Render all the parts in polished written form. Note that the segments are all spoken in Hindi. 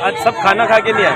आज सब खाना खा के नहीं आए।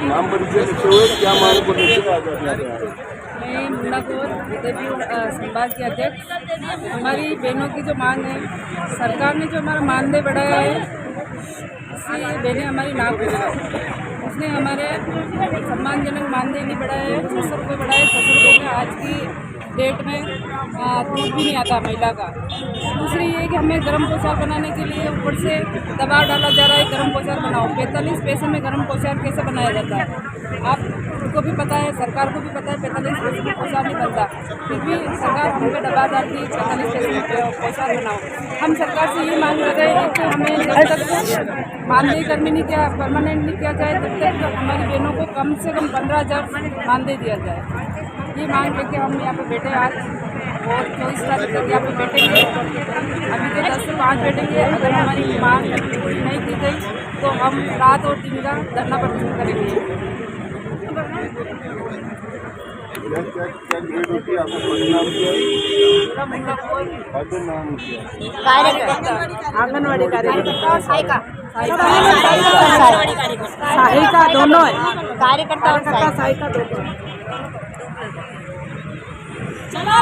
नाम परिचय क्या मांग मैं मुन्ना कौर देवी संभाग की अध्यक्ष। हमारी बहनों की जो मांग है, सरकार ने जो हमारा मानदेय बढ़ाया है उससे बहनें हमारी ना पूरी। उसने हमारे सम्मानजनक मानदेय नहीं बढ़ाया है, 600 रुपये बढ़ाए। 600 रुपये में आज की डेट में दूध भी नहीं आता महिला का। दूसरी ये कि हमें गर्म पोशाक बनाने के लिए ऊपर से दबाव डाला जा रहा है, गर्म पोशाक बनाओ। 45 पैसे में गर्म पोशाक कैसे बनाया जाता है आपको भी पता है, सरकार को भी पता है। 45 पैसे में पोशाक नहीं बनता, फिर भी सरकार हम पे दबाव डालती है 45 पैसे में पोशाक बनाओ। हम सरकार से ये मांग कर रहे हैं कि हमें जब तक मानदेय कर्मी नहीं किया, परमानेंट नहीं किया जाए, तब तक हमारी बहनों को कम से कम 15,000 मानदेय दिया जाए। ये मांग लेके हम यहाँ पे बैठे आज, और 24 तारीख तक यहाँ पे बैठेंगे। अभी तो 10 से 5 बैठेंगे। अगर हमारी मांग नहीं दी गई तो हम रात और दिन का धरना प्रदर्शन करेंगे। आंगनवाड़ी कार्यकर्ता साहिका दोनों है, कार्यकर्ता साहिका दोनों। चलो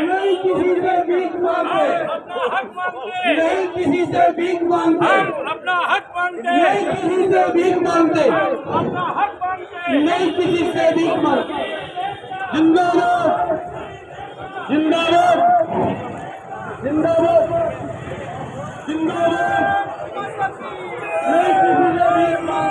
नहीं किसी से भीख मांगते, नहीं किसी से भीख मांगते, अपना हक मांगते, नहीं किसी से भीख मांगते, अपना हक मांगते, नहीं किसी से भीख मांगते। जिंदाबाद जिंदाबाद जिंदाबाद जिंदाबाद नहीं किसी से भीख मांगे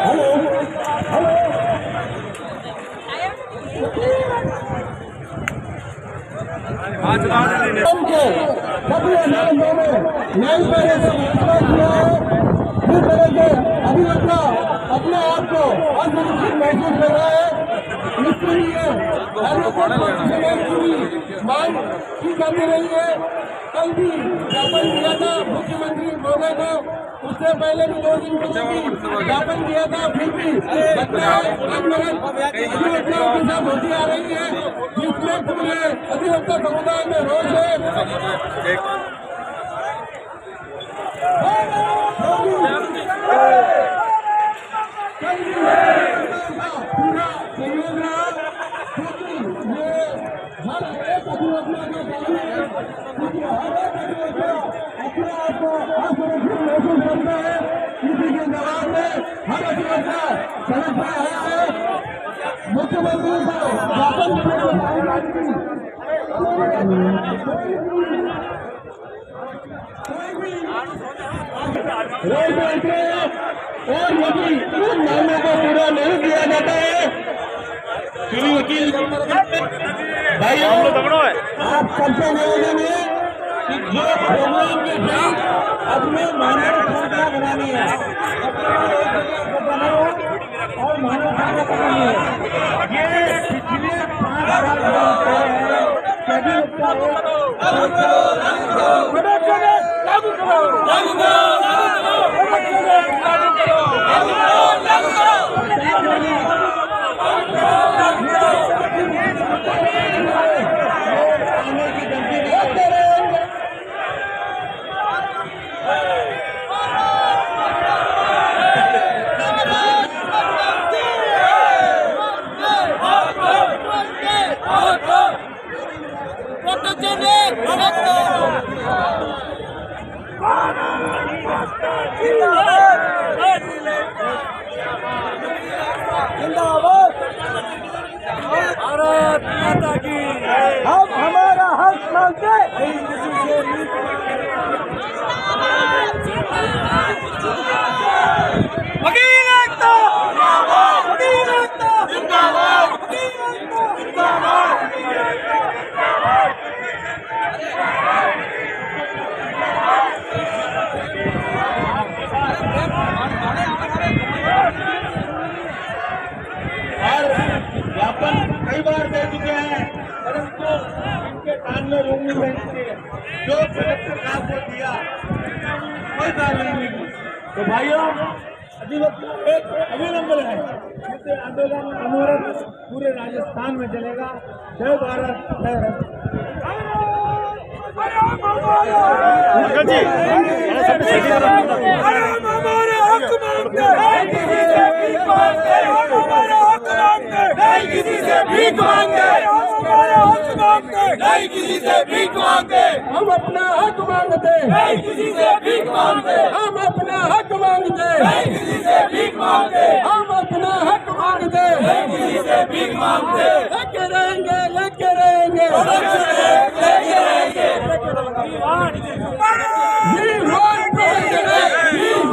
हेलो अभिनेता अपने आप को असुरक्षित महसूस कर रहा है। इसके लिए मांग की जाती रही है। कल भी ज्ञापन दिया था मुख्यमंत्री महोदय को, उससे पहले भी 2 दिन ज्ञापन दिया था, फिर भी अधिवक्ताओं के साथ होती आ रही है, जिसमें पूरे अधिवक्ता समुदाय में रोष है। पूरा सहयोग रहा, क्योंकि ये हर एक अधिवक्ता का काम है, क्योंकि हर एक अधिवक्ता अपने आप को असुरक्षित महसूस करता है। इसी के जवाब में हर अधिवक्ता सड़क पर आया है। मुख्यमंत्री को ज्ञापन और यदि उन मामलों को पूरा नहीं किया जाता है, चुनी वकील भाइयों, आप सबसे निवेदन है कि जो प्रोग्राम के साथ अपने मानव क्षमता बनानी है, और मानव क्षमता बनानी है। ये पिछले 5 साल जिंदाबाद भारत माता की। हम हमारा हक मांगते वकील एकता, वकील एकता जिंदाबाद, वकील एकता जिंदाबाद। ज्ञापन कई बार दे चुके हैं, परंतु इनके कान में रूम नहीं बैठती है। जो कलेक्टर साहब को दिया कोई कार्रवाई नहीं की। तो भाइयों, अधिवक्ता एक अभिनंदन है। ऐसे आंदोलन अमरत पूरे राजस्थान में चलेगा। जय भारत, जय भारत। अंकल जी अरे हम हमारे हक मांगते हैं, किसी से भीख मांगते हैं, हम हमारे हक मांगते हैं, नहीं किसी से भीख मांगते हैं, हम हमारे हक मांगते हैं, नहीं किसी से भीख मांगते हैं, हम अपना हक मांगते हैं, नहीं किसी से भीख मांगते हैं, हम अपना हक मांगते हैं, नहीं किसी से भीख मांगते हैं, हम अपना हक मांगते हैं, नहीं किसी से भीख मांगते हैं, लेके रहेंगे, लेके रहेंगे। लेके रहेंगे। We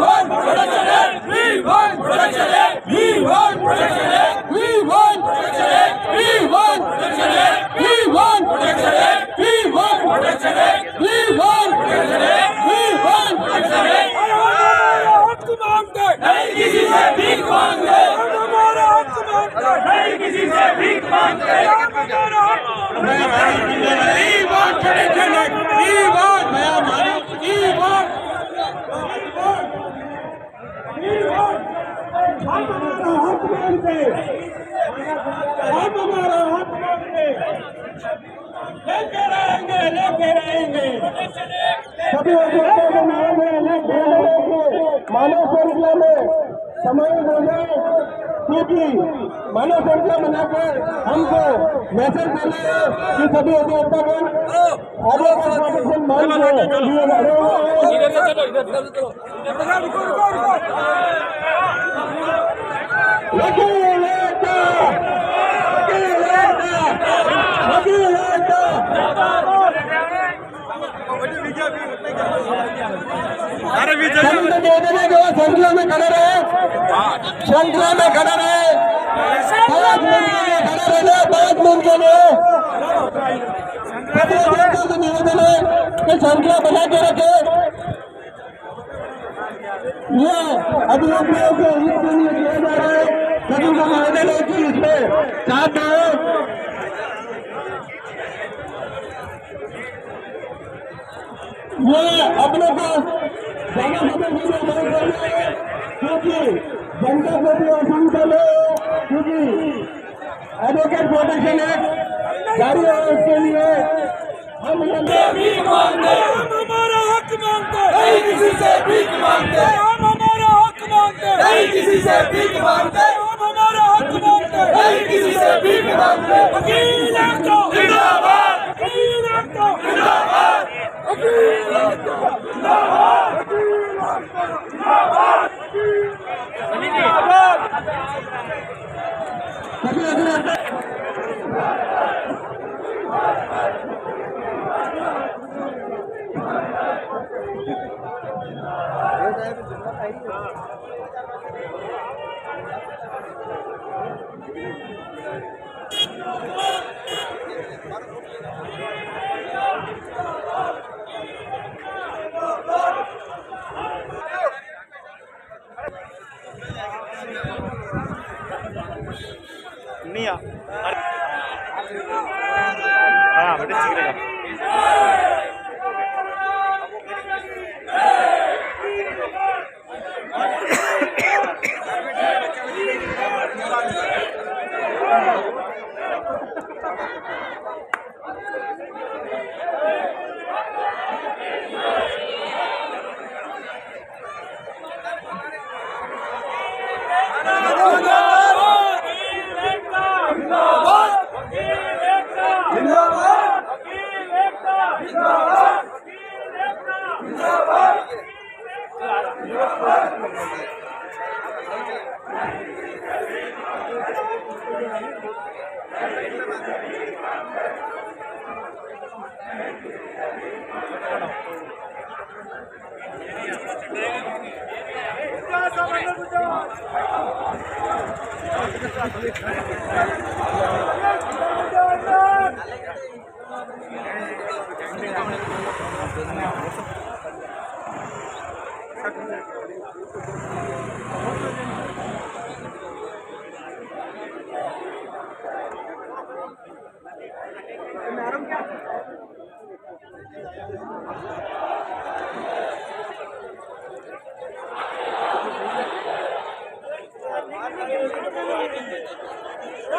want protection act. We want protection act. We want protection act. We want protection act. We want protection act. We want protection act. We want protection act. We want protection act. We want protection act. We want protection act. हक मांगते हैं, नहीं किसी से भीख मांगते हैं, हम हमारा हक मांगते हैं, नहीं किसी से भीख मांगते हैं, हम हमारा हक We want protection act. We want. We want. हम हमारा हक मांगते हैं, हम हमारा हक मांगते हैं, लेके रहेंगे, लेके रहेंगे। सभी उद्योगों को मानव श्रृंखला में समाहित हो जाए, क्योंकि मानव श्रृंखला बनाकर हमको मैसेज देना है कि सभी उद्योगपतिगण आगे का प्रोटेक्शन मांग के लिए लड़े हुए हैं। श्रृंखला में खड़े रहे, श्रृंखला में खड़े रहे, 5 मिनट के लिए खड़े रहना, 5 मिनट के लिए। से निवेदन है कि श्रृंखला बना के रखे। ये अभिनेत्रियों के हित के लिए किया जा रहा है। सभी को निवेदन है कि इसमें साथ दो। ये अपने पास ज्यादा समय नहीं करना है, क्योंकि जनता को भी आशंका लो, क्योंकि एडवोकेट प्रोटेक्शन एक्ट जारी है, उसके लिए हम भीख मांगते हैं, हम हमारा हक मांगते हैं, नहीं किसी से भीख मांगते हैं, हम हमारा हक मांगते हैं, नहीं किसी से भीख मांगते हैं, हम हमारा हक मांगते हैं, नहीं किसी से भीख मांगते हैं। वकील एकता जिंदाबाद, वकील एकता जिंदाबाद, वकील एकता जिंदाबाद, वकील एकता जिंदाबाद, नहीं हाँ बड़े चिकरेगा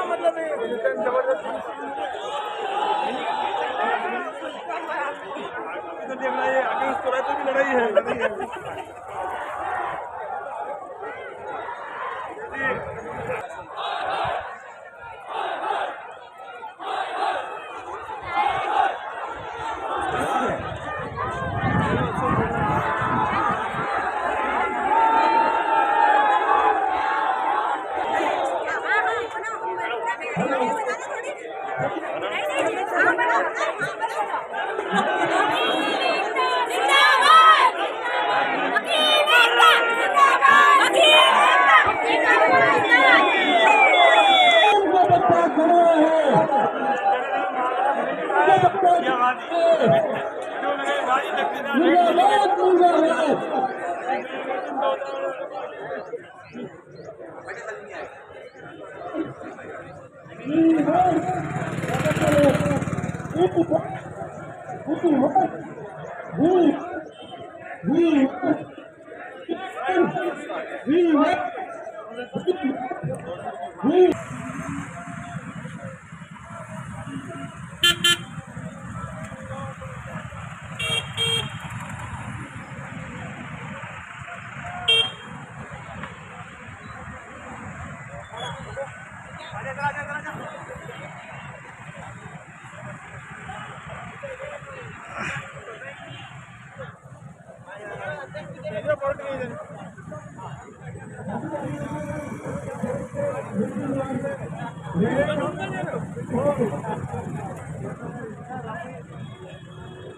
मतलब जबरदस्त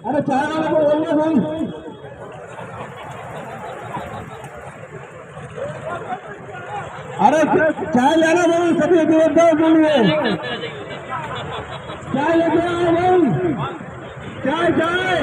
अरे चाय वाले को बोलिए भाई, अरे चाय लेना भाई, सभी अधिवक्ताओं के लिए चाय लेके आओ भाई, चाय चाय।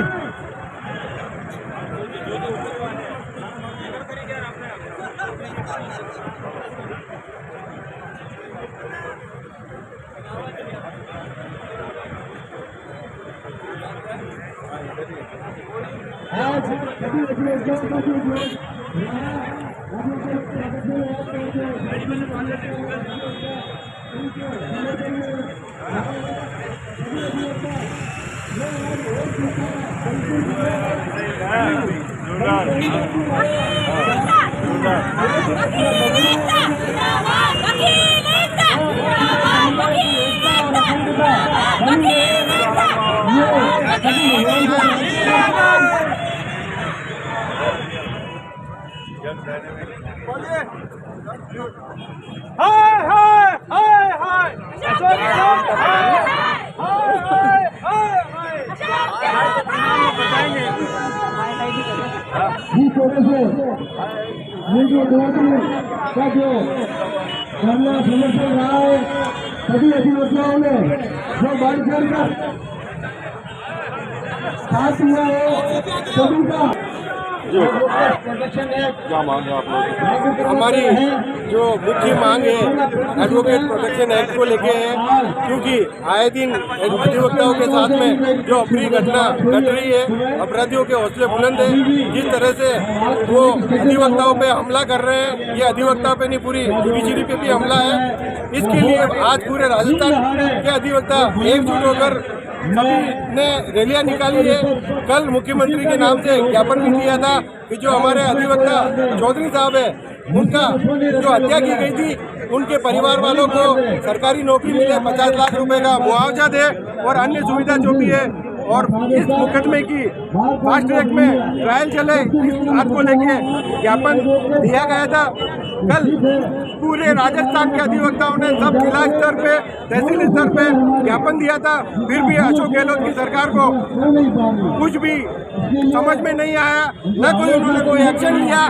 सभी अधिवक्ताओं ने जो बढ़ कर साथ हुआ है सभी का क्या मांग है आप लोग? हमारी जो मुख्य मांग है एडवोकेट प्रोटेक्शन एक्ट को लेके है, क्योंकि आए दिन अधिवक्ताओं के साथ में जो अप्रिय घटना घट रही है, अपराधियों के हौसले बुलंद है। जिस तरह से वो अधिवक्ताओं पे हमला कर रहे हैं, ये अधिवक्ता पे नहीं पूरी जुडिशरी पे भी हमला है। इसके लिए आज पूरे राजस्थान के अधिवक्ता एकजुट होकर सभी ने रैलियां निकाली है। कल मुख्यमंत्री के नाम से ज्ञापन भी दिया था कि जो हमारे अधिवक्ता चौधरी साहब है, उनका जो हत्या की गई थी, उनके परिवार वालों को सरकारी नौकरी मिले, 50 लाख रुपए का मुआवजा दे और अन्य सुविधा जो भी है, और इस मुकदमे की फास्ट ट्रैक में ट्रायल चले, इस बात को लेके ज्ञापन दिया गया था। कल पूरे राजस्थान के अधिवक्ताओं ने सब जिला स्तर पे, तहसील स्तर पे ज्ञापन दिया था, फिर भी अशोक गहलोत की सरकार को कुछ भी समझ में नहीं आया, न कोई उन्होंने कोई एक्शन लिया।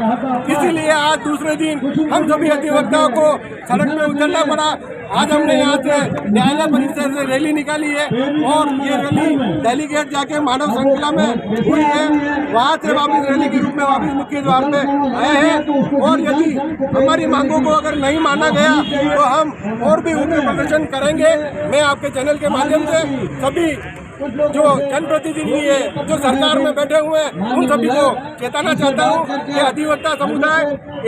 इसीलिए आज दूसरे दिन हम सभी अधिवक्ताओं को सड़क पे उतरना पड़ा। आज हमने यहाँ से न्यायालय परिसर से रैली निकाली है और ये रैली डेलीगेट जाके मानव श्रृंखला में हुई है, वहाँ से वापस रैली के रूप में वापस मुख्य द्वार पे आए हैं। और यदि हमारी मांगों को अगर नहीं माना गया तो हम और भी उग्र प्रदर्शन करेंगे। मैं आपके चैनल के माध्यम से सभी जो जनप्रतिनिधि है, जो सरकार में बैठे हुए हैं, उन सभी को चेताना चाहता हूँ कि अधिवक्ता समुदाय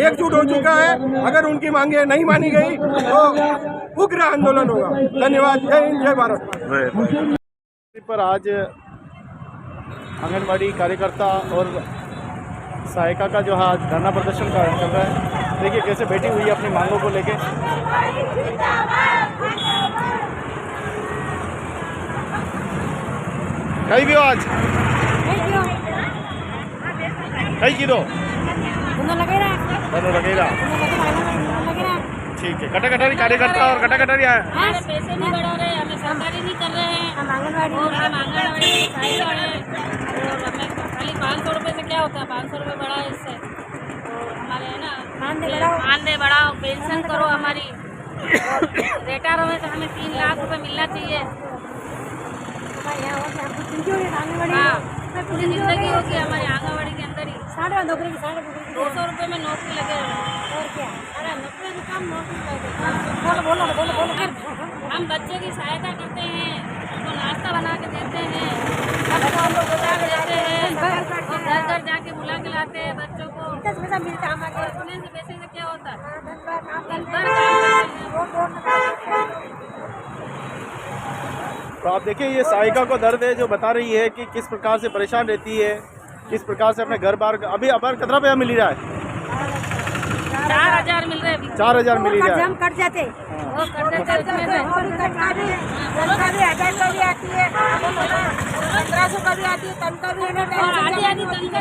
एकजुट हो चुका है। अगर उनकी मांगे नहीं मानी गई तो उग्र आंदोलन होगा। धन्यवाद। जय हिंद, जय भारत। पर आज आंगनबाड़ी कार्यकर्ता और सहायिका का जो है आज धरना प्रदर्शन का चल रहा है। देखिए कैसे बैठी हुई है अपनी मांगों को लेके। कहीं भी हो आज कहीं की दो दोनों लगेगा। ठीक है। कटाकटारी कार्यकर्ता और कटाकटारी आया। हमारे पैसे नहीं बढ़ा रहे, हमें सरकारी नहीं कर रहे हैं। हम आंगनबाड़ी और हम आंगनबाड़ी में सहायता है और हमें खाली 500 रुपये से क्या होता है, 500 रुपये बढ़ा है इससे। तो हमारे है ना मानदेय बढ़ाओ, पेंशन करो हमारी। रिटायर होने से हमें 3 लाख रुपये मिलना चाहिए। हाँ, पूरी जिंदगी होगी हमारी आंगनबाड़ी के अंदर ही। 200 रुपये में नौकरी लगे और क्या। अरे 90 से कम नौकरी लगे। बोलो। हम बच्चे की सहायता करते हैं, उनको नाश्ता बना के देते हैं, सबको हम लोग बुला के देते हैं और घर घर जाके बुला के लाते हैं बच्चों को। मिलता हमारे सुनने से पैसे से क्या होता है, दिन भर काम करते हैं। तो आप देखिए ये सहायिका को दर्द है जो बता रही है कि किस प्रकार से परेशान रहती है, किस प्रकार से अपने घर बार। अभी अबर कितना रुपया मिल रहा है? 4000 मिल रहे हैं। 4000 मिल रहा है। हम कट जाते वो कट जाते उसमें से 1500 का भी आती है, 1500 का भी आती है, तनख्वाह भी आधी तनख्वाह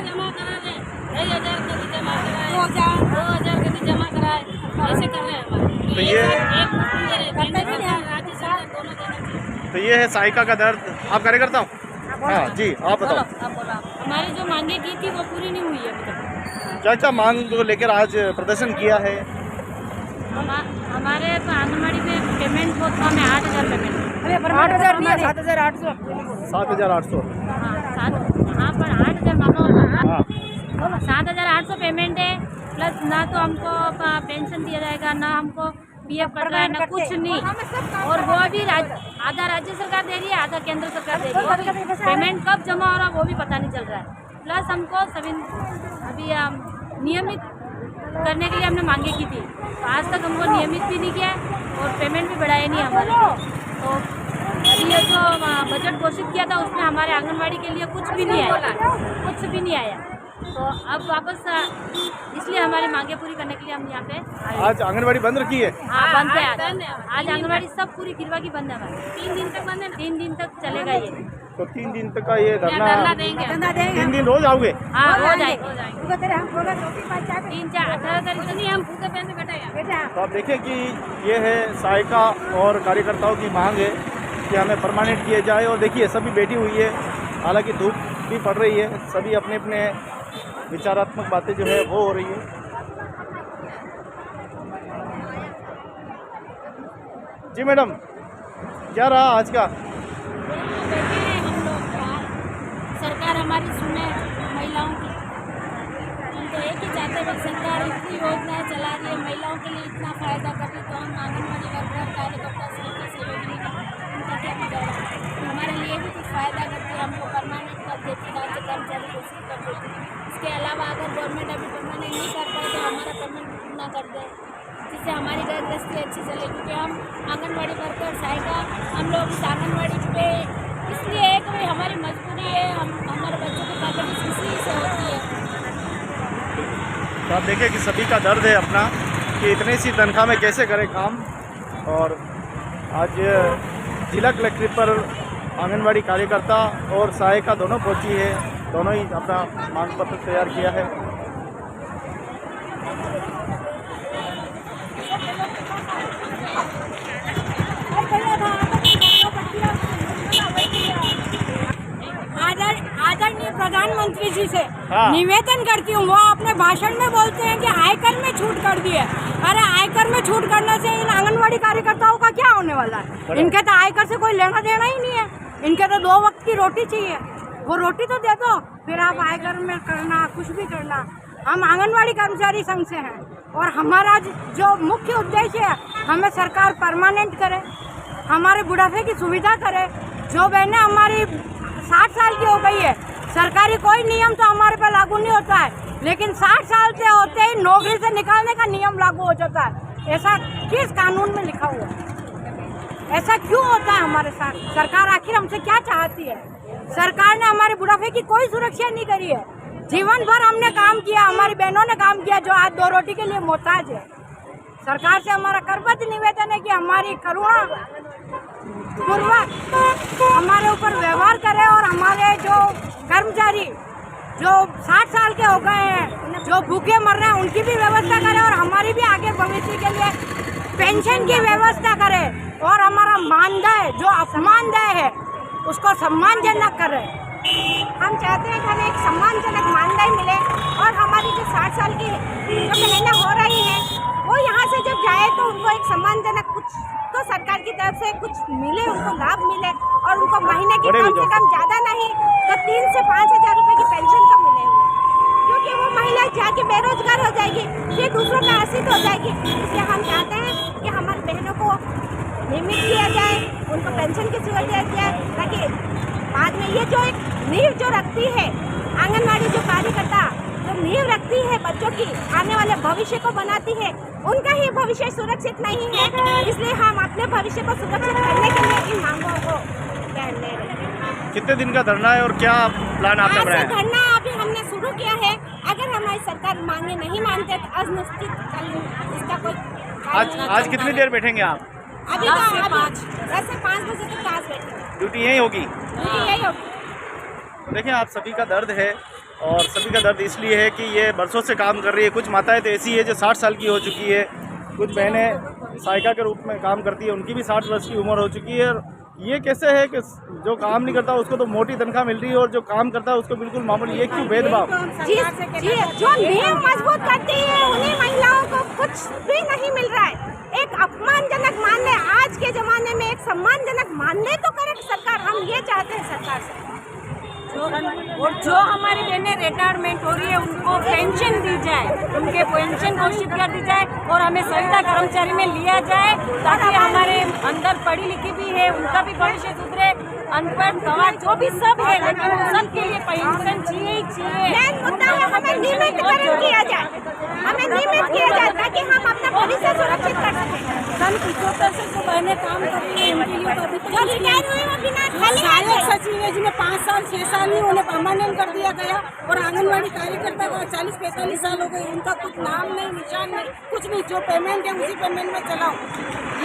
जमा करा रहे हैं, 2000 का भी जमा कराए, 2000 का भी जमा कराए, ऐसे कर रहे हैं हमारे। तो ये राज्य सरकार दोनों देना। तो ये है सहायिका का दर्द। आप कार्यकर्ता हो? हाँ जी, आप बताओ। हमारी जो मांगे की थी वो पूरी नहीं हुई है अभी तक। क्या क्या मांग को लेकर आज प्रदर्शन किया है? हमारे आंगनबाड़ी में पेमेंट बहुत कम है, 8000 पेमेंट। 8000 नहीं, 7800। 7800। हाँ पर 8000 मांगा। हाँ 7800 पेमेंट है, प्लस ना तो हमको पेंशन दिया जाएगा, ना हमको पीएफ कट रहा है, ना कुछ नहीं। और वो भी आधा राज्य सरकार दे रही है, आधा केंद्र सरकार दे रही है। पेमेंट कब जमा हो रहा है वो भी पता नहीं चल रहा है। प्लस हमको सभी अभी नियमित करने के लिए हमने मांगे की थी, तो आज तक हमको नियमित भी नहीं किया है और पेमेंट भी बढ़ाया नहीं हमारे। तो अभी ये जो बजट घोषित किया था उसमें हमारे आंगनबाड़ी के लिए कुछ भी नहीं आया, कुछ भी नहीं आया। तो अब वापस इसलिए हमारी मांगे पूरी करने के लिए हम यहाँ पे आए। आज आंगनबाड़ी बंद रखी है? हाँ बंद है आज आंगनबाड़ी सब पूरी गिरवा की बंद है हमारी। 3 दिन तक बंद है, 3 दिन तक चलेगा ये। तो 3 दिन तक का ये धरना देंगे। 3 दिन रोज आओगे? हाँ हो जाएंगे। 3, 4, 18 तारीख नहीं हम भूखे पैसे बैठेगा। तो आप देखिए कि ये है सहायिका और कार्यकर्ताओं की मांग है कि हमें परमानेंट किया जाए। और देखिए सभी बैठी हुई है, हालांकि धूप भी पड़ रही है, सभी अपने अपने विचारात्मक बातें जो है वो हो रही है। जी मैडम, क्या रहा आज का? सरकार हमारी सुने महिलाओं की। हम तो एक ही चाहते हैं, सरकार इतनी योजनाएं चला रही है, महिलाओं के लिए इतना फायदा कर रही, तो हम आंगनबाड़ी वर्कर कार्यकर्ता सहयोगी उनका क्या बिगाड़ा। हमारे लिए भी कुछ फायदा करती है, हमको परमानेंट कर देती, राज्य कर्मचारी घोषित कर देती। इसके अलावा अगर गवर्नमेंट अभी परमानेंट नहीं कर पाए तो हमारा परमानेंट पूरा कर दे, जिससे हमारी घर गृहस्थी अच्छी चले। क्योंकि हम आंगनबाड़ी वर्कर सहायिका हम लोग इस आंगनबाड़ी पे इसलिए है कि भाई हमारी मजबूरी है, हम हमारे बच्चों की परवरिश इसी से होती है। तो आप देखिए कि सभी का दर्द है अपना कि इतनी सी तनख्वाह में कैसे करें काम। और आज जिला कलेक्ट्रेट पर आंगनबाड़ी कार्यकर्ता और सहायिका दोनों पहुंची है, दोनों ही अपना मांग पत्र तैयार किया है। आदरणीय प्रधानमंत्री जी से हाँ। निवेदन करती हूँ, वो अपने भाषण में बोलते हैं कि आयकर में छूट कर दी है। अरे आयकर में छूट करने से इन आंगनबाड़ी कार्यकर्ताओं का क्या होने वाला है? इनके तो आयकर से कोई लेना देना ही नहीं है, इनके तो 2 वक्त की रोटी चाहिए, वो रोटी तो दे दो, फिर आप आयकर में करना कुछ भी करना। हम आंगनबाड़ी कर्मचारी संघ से हैं और हमारा जो मुख्य उद्देश्य है, हमें सरकार परमानेंट करे, हमारे बुढ़ापे की सुविधा करे। जो बहनें हमारी 60 साल की हो गई है, सरकारी कोई नियम तो हमारे पे लागू नहीं होता है, लेकिन 60 साल से होते ही नौकरी से निकालने का नियम लागू हो जाता है। ऐसा किस कानून में लिखा हुआ है? ऐसा क्यों होता है हमारे साथ? सरकार आखिर हमसे क्या चाहती है? सरकार ने हमारे बुढ़ापे की कोई सुरक्षा नहीं करी है। जीवन भर हमने काम किया, बहनों ने काम किया जो आज 2 रोटी के लिए मोहताज है। सरकार से हमारा करबद्ध निवेदन है कि हमारी करुणा पूर्वक हमारे ऊपर व्यवहार करे और हमारे जो कर्मचारी जो 60 साल के हो गए हैं, जो भूखे मर रहे हैं, उनकी भी व्यवस्था करे और हमारी भी आगे भविष्य के लिए पेंशन की व्यवस्था करे और हमारा मानदेय जो अपमानदेय है उसको सम्मानजनक करे। हम चाहते हैं कि हमें एक सम्मानजनक मानदेय मिले और हमारी जो 60 साल की जो बहनें हो रही हैं वो यहाँ से जब जाए तो उनको एक सम्मानजनक कुछ तो सरकार की तरफ से कुछ मिले, उनको लाभ मिले और उनको महीने की कम से कम ज़्यादा नहीं तो 3 से 5 हज़ार रुपये की पेंशन तो मिले हुए, क्योंकि वो महिला जाके बेरोजगार हो जाएगी, फिर दूसरों का आश्रित हो जाएगी। इसलिए हम चाहते हैं कि हमारी बहनों को नियमित किया जाए, उनको पेंशन की सुविधा दी जाए, ताकि बाद में ये जो एक नींव जो रखती है आंगनवाड़ी जो कार्यकर्ता जो नींव रखती है बच्चों की आने वाले भविष्य को बनाती है, उनका ही भविष्य सुरक्षित नहीं है। इसलिए हम अपने भविष्य को सुरक्षित करने के लिए इन मांगों को ध्यान दे रहे हैं। कितने दिन का धरना है और क्या प्लान आपने आज बनाया से है? धरना अभी हमने शुरू किया है। अगर हमारी सरकार मांगे नहीं मानते तो अनिश्चित काल इसका कोई आज कितनी देर बैठेंगे आप? अभी 10 से 5 बजे तक क्लास बैठेंगे, ड्यूटी यही होगी? यही होगी। देखिए आप सभी का दर्द है और सभी का दर्द इसलिए है कि ये बरसों से काम कर रही है। कुछ माताएं तो ऐसी है जो 60 साल की हो चुकी है, कुछ बहनें सहायिका के रूप में काम करती है, उनकी भी 60 वर्ष की उम्र हो चुकी है। ये कैसे है कि जो काम नहीं करता उसको तो मोटी तनख्वाह मिल रही है और जो काम करता है उसको बिल्कुल मामूली, ये क्यों भेदभाव? जी जो नींव मजबूत करती है उन्हीं महिलाओं को कुछ भी नहीं मिल रहा है। एक अपमानजनक मानदेय, आज के जमाने में एक सम्मानजनक मानदेय तो करे सरकार, हम ये चाहते हैं सरकार से। और जो हमारी बहनें रिटायरमेंट हो रही है उनको पेंशन दी जाए, उनके पेंशन घोषित कर दी जाए और हमें संविदा कर्मचारी में लिया जाए, ताकि हमारे अंदर पढ़ी लिखी भी है उनका भी भविष्य सुधरे, अनपढ़ गंवार जो भी सब है, लेकिन उन सब के लिए पेंशन चाहिए ही चाहिए। मेन मुद्दा है हमें नियमितकरण किया जाए, हमें नियमित किया जाए ताकि हम अपना भविष्य सुरक्षित कर सकें। सन 75 से जो बहनें काम कर रही है उनके लिए तो अभी जो रिटायर हुए वो बिना खाली सचिव है जिन्हें 5 साल 6 साल ही उन्हें परमानेंट कर दिया गया और आंगनवाड़ी कार्यकर्ता का 40-45 साल हो गए, उनका कुछ नाम नहीं, निशान नहीं, कुछ नहीं, जो पेमेंट है उसी पेमेंट में चलाओ।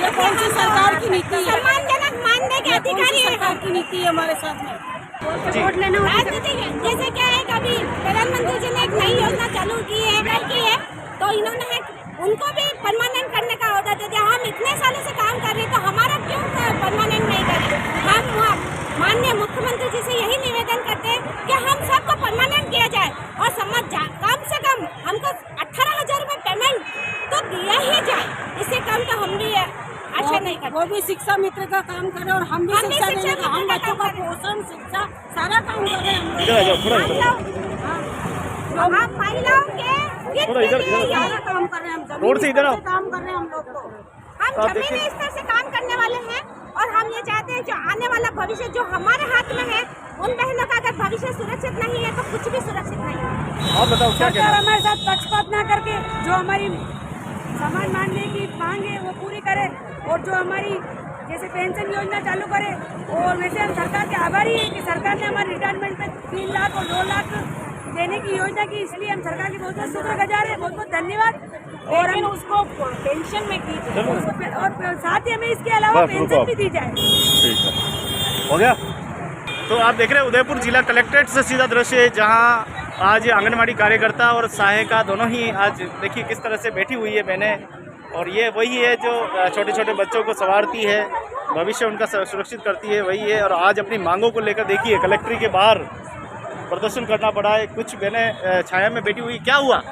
ये कौन सी सरकार की नीति है? सम्मानजनक मानदेय के अधिकारी सरकार की नीति है हमारे साथ में? राजनीति जैसे क्या है, कभी प्रधानमंत्री जी ने एक नई योजना चालू की है तो इन्होंने उनको भी परमानेंट करने का ऑर्डर दे दिया। हम इतने सालों से काम कर रहे हैं तो हमारा क्यों परमानेंट नहीं करें? हम माननीय मुख्यमंत्री जी से यही निवेदन करते हैं कि हम सबको परमानेंट किया जाए और कम से कम हमको 18,000 रुपये पेमेंट तो दिया ही जाए, इससे कम तो हम भी आशा नहीं करते। वो भी शिक्षा मित्र का काम करें और हम भी शिक्षा देने का, हम बच्चों का पोषण शिक्षा सारा काम कर रहे हैं। हम महिलाओं के हित के लिए यही काम कर रहे हैं, हम रोड से इधर आओ। काम कर रहे हैं हम लोग तो। हम जमीनी स्तर से काम करने वाले हैं और हम ये चाहते हैं जो आने वाला भविष्य जो हमारे हाथ में है, उन बहनों का अगर भविष्य सुरक्षित नहीं है तो कुछ भी सुरक्षित नहीं है। आप बताओ क्या कहना सरकार है? हमारे साथ पक्षपात ना करके जो हमारी सामान मानने की मांग है वो पूरी करे और जो हमारी जैसे पेंशन योजना चालू करे। और वैसे हम सरकार के आभारी हैं कि सरकार ने हमारे रिटायरमेंट में 3 लाख और 2 लाख देने की योजना की, इसलिए हम सरकार के बहुत बहुत शुक्रगुजार हैं, बहुत बहुत धन्यवाद। और हम उसको पेंशन में की जाए और साथ ही हमें इसके अलावा पेंशन भी दी जाए। ठीक है, हो गया। तो आप देख रहे हैं उदयपुर जिला कलेक्ट्रेट से सीधा दृश्य है, जहां आज आंगनवाड़ी कार्यकर्ता और सहायिका दोनों ही आज देखिए किस तरह से बैठी हुई है बहनें, और ये वही है जो छोटे छोटे बच्चों को संवारती है, भविष्य उनका सुरक्षित करती है, वही है। और आज अपनी मांगों को लेकर देखिए कलेक्ट्री के बाहर प्रदर्शन करना पड़ा है। कुछ बहनें छाया में बैठी हुई, क्या हुआ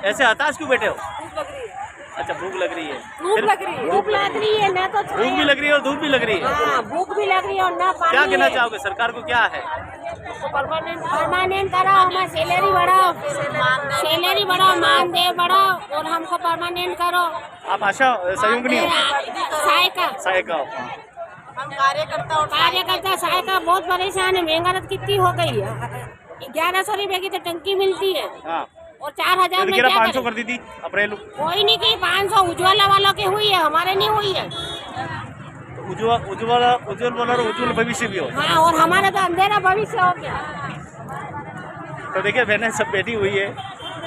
ऐसे हताश क्यों बैठे हो? अच्छा, भूख लग रही है, भूख लग रही है ना, तो भूख भी लग रही है और धूप भी लग रही है। भूख भी लग रही है और ना पानी। क्या कहना चाहोगे सरकार को, क्या है? परमानेंट कराओ, हमारा सैलरी बढ़ाओ, मानदेय बढ़ाओ और हमको परमानेंट करो। आप आशा सहयोगिनी हो? सहायिका हो। हम कार्यकर्ता सहायिका बहुत परेशान है, महंगाई कितनी हो गई है। 1100 रुपए की तो टंकी मिलती है हाँ, और 4,000 में क्या 500 कर दी थी अप्रैल। कोई नहीं की 500 उज्ज्वला वालों की हुई है, हमारे नहीं हुई है। उज्ज्वल वाला उज्ज्वल भविष्य भी हो। हाँ, और हमारा तो अंधेरा भविष्य हो गया। तो देखिए बहनें सब बैठी हुई है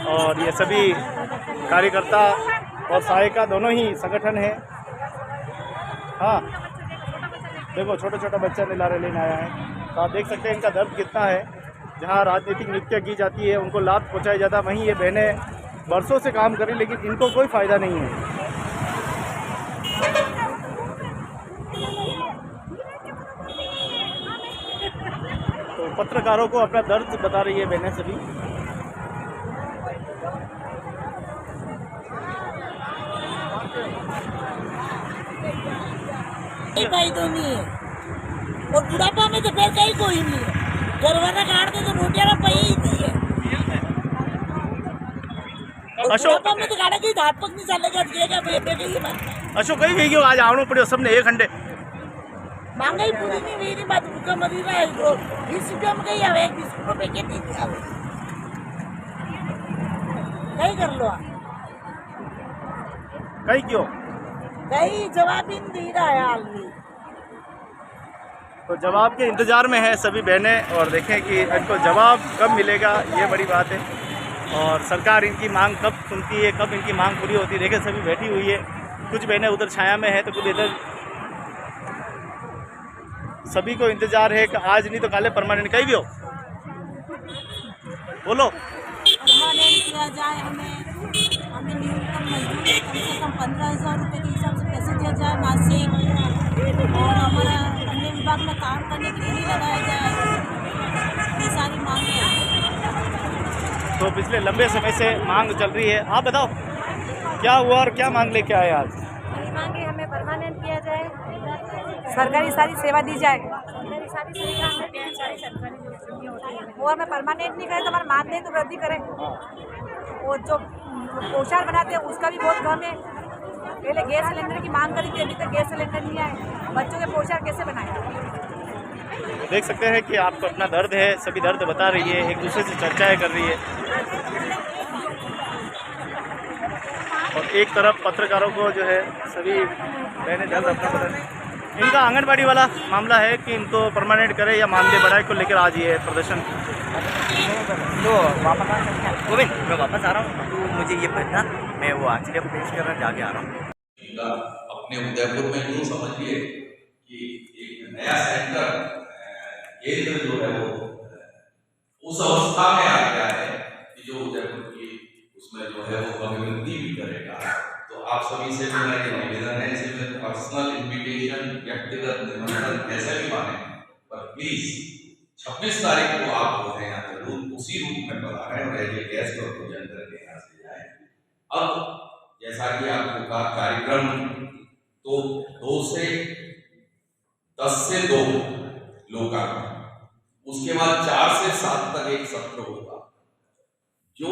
और ये सभी कार्यकर्ता और सहायिका दोनों ही संगठन है। हाँ देखो छोटा छोटा बच्चा नीला लेने आया है, तो आप देख सकते हैं इनका दर्द कितना है। जहाँ राजनीतिक नृत्य की जाती है, उनको लाभ पहुँचाया जाता है, वहीं ये बहनें बरसों से काम करें लेकिन इनको कोई फ़ायदा नहीं है। तो पत्रकारों को अपना दर्द बता रही है बहनें सभी। फायदा नहीं है और बुढ़ापा में तो फिर कहीं कोई नहीं है। घरवाला काटते तो रोटियां पई ही नहीं है। अशोक में तो गाड़ा की हाथ पक नहीं चलेगा देगा बेटे के लिए बात अशोक कहीं भी क्यों आज आवणो पड़ो सबने 1 घंटे महंगाई पूरी नहीं हुई नहीं बात भूखा मरी रहा है। 20 रुपया में कहीं आवे 20 रुपये के नहीं आवे कहीं कर लो कहीं क्यों कहीं जवाब ही नहीं दे रहा है आदमी। तो जवाब के इंतज़ार में है सभी बहनें और देखें कि इनको जवाब कब मिलेगा, ये बड़ी बात है। और सरकार इनकी मांग कब सुनती है, कब इनकी मांग पूरी होती है। देखें सभी बैठी हुई है, कुछ बहनें उधर छाया में है तो कुछ इधर। सभी को इंतज़ार है कि आज नहीं तो काले परमानेंट कहीं भी हो। बोलो परमानेंट किया जाए, हमें न्यूनतम मजदूरी कम से कम 15,000 रुपये के हिसाब से पैसे दिया जाए मासिक, और हमारा अन्य विभाग में काम करने के लिए नहीं लगाया जाए। ये सारी मांगें हैं। तो पिछले लंबे समय से मांग चल रही है, आप बताओ क्या हुआ और क्या मांग लेके आए आज? मांगे हमें परमानेंट किया जाए, सरकारी सारी सेवा दी जाए, मेरी सारी सुविधा हमें दी जाए, सरकारी जो होती है वो हमें परमानेंट नहीं करे तो हमारा मानदेय तो वृद्धि करें। वो जो पोशाक बनाते हैं उसका भी बहुत कम है। पहले गैस सिलेंडर की मांग करी थी, अभी तक गैस सिलेंडर नहीं आए। बच्चों के पोशाक कैसे बनाए? देख सकते हैं कि आपको अपना दर्द है, सभी दर्द बता रही है, एक दूसरे से चर्चाएं कर रही है। और एक तरफ पत्रकारों को जो है सभी बहनें दर्द अपना बता रही हैं। इनका आंगनबाड़ी वाला मामला है कि इनको परमानेंट करे या मानदेय बढ़ाए को लेकर आज ये प्रदर्शन। तो वापस आ सकते हैं गोविंद, मैं वापस आ रहा हूँ, तो मुझे ये पढ़ना, मैं वो आखिरी को पेश करना जाके आ रहा हूँ। अपने उदयपुर में यूँ समझिए कि एक नया सेंटर केंद्र जो है वो उस अवस्था में आ गया है कि जो उदयपुर की उसमें जो है वो अभिवृद्धि भी करेगा। तो आप सभी से मेरा ये निवेदन है, इसे मैं पर्सनल इन्विटेशन, व्यक्तिगत निमंत्रण ऐसे भी माने, पर प्लीज 26 तारीख को आप जो है यहाँ जरूर उसी रूप में बता रहे हैं और एज ए गेस्ट और भोजन करके यहाँ से जाए। अब जैसा कि आपको कहा कार्यक्रम तो 2 से 10 से 2 लोकार्पण, उसके बाद 4 से 7 तक एक सत्र होगा जो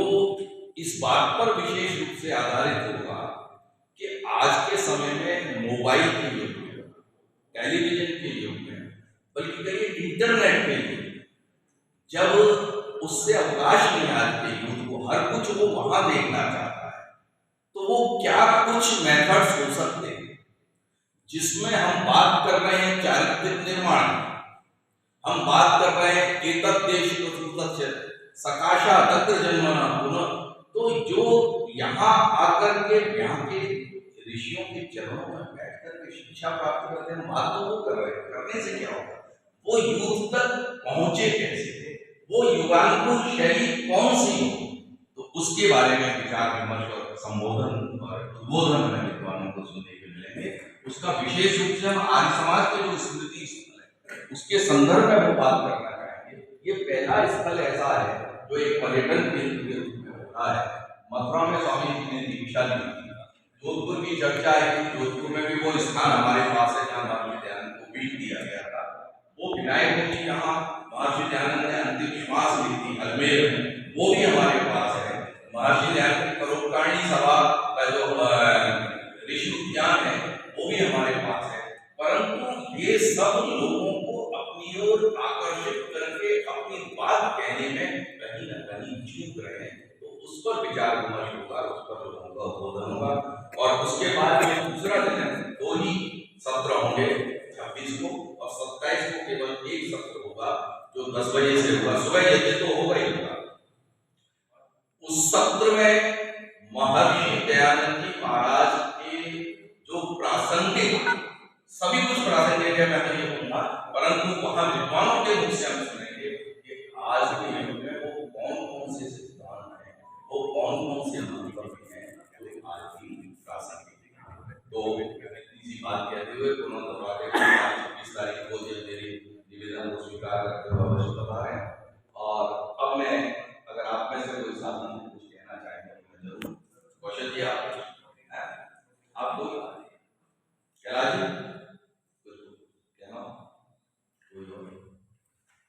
इस बात पर विशेष रूप से आधारित होगा कि आज के समय में मोबाइल के युग में, टेलीविजन के युग में, बल्कि कहिए इंटरनेट के युग में, जब उससे अवकाश नहीं आज के यूथ को, हर कुछ वो वहां देखना चाहता है, तो वो क्या कुछ मेथड्स हो सकते हैं जिसमें हम बात कर रहे हैं चारित्रिक निर्माण, हम बात कर रहे हैं एतत् देश सकाशा तत्र जन्मना पुनः। तो जो यहाँ आकर के यहाँ के ऋषियों के चरणों में बैठ कर के शिक्षा प्राप्त करते हैं, बात तो वो कर रहे हैं, करने से क्या होगा, वो यूथ तक पहुंचे कैसे थे, वो युगानुकूल शैली कौन सी हो, तो उसके बारे में विचार विमर्श और संबोधन और उद्बोधन में विद्वानों को सुनने को मिलेंगे। उसका विशेष रूप से हम आर्य समाज के जो स्मृति स्थल है उसके संदर्भ में वो बात करना चाहेंगे। ये पहला स्थल ऐसा है जो एक पर्यटन केंद्र के रूप में होता है। मथुरा में स्वामी जी ने दीक्षा दी थी, जोधपुर की चर्चा है कि जोधपुर में भी वो स्थान हमारे पास है जहाँ महर्षि दयानंद को पीठ दिया गया था। वो विनायक मुनि जहाँ महर्षि दयानंद ने अंतिम श्वास ली थी अजमेर में, वो भी हमारे पास है। महर्षि दयानंद की परोपकारिणी सभा का जो ऋषि उद्यान है वो भी हमारे पास है। परंतु ये सब लोगों को अपनी ओर आकर्षित करके अपनी बात कहने में कहीं न कहीं चूक रहे हैं, तो उस पर विचार विमर्श होगा, उस पर लोगों का उद्बोधन होगा। और उसके बाद ये दूसरा दिन 2 ही सत्र होंगे, 26 को और 27 को केवल एक सत्र होगा जो 10 बजे से होगा। सुबह यज्ञ तो होगा ही होगा। उस सत्र सत्र में महर्षि दयानंद जी महाराज के जो प्रासंगिक, सभी कुछ प्रासंगिक है, मैं तो ये कहूंगा, परंतु वहां विद्वानों के मुख से हम सुनेंगे कि आज के युग में वो कौन-कौन से सिद्धांत हैं, वो कौन-कौन से मंत्र हैं, वो आज भी प्रासंगिक हैं। तो इसी बात कहते हुए पुनः दोहराते हुए 26 तारीख को जो मेरे निवेदन को स्वीकार करते हुए अवश्य बता रहे हैं। और अब मैं, अगर आप में से कोई साथी कुछ कहना चाहेंगे तो मैं जरूर। कौशल जी, आप बोलो, कैलाश जी कुछ कहना कोई हो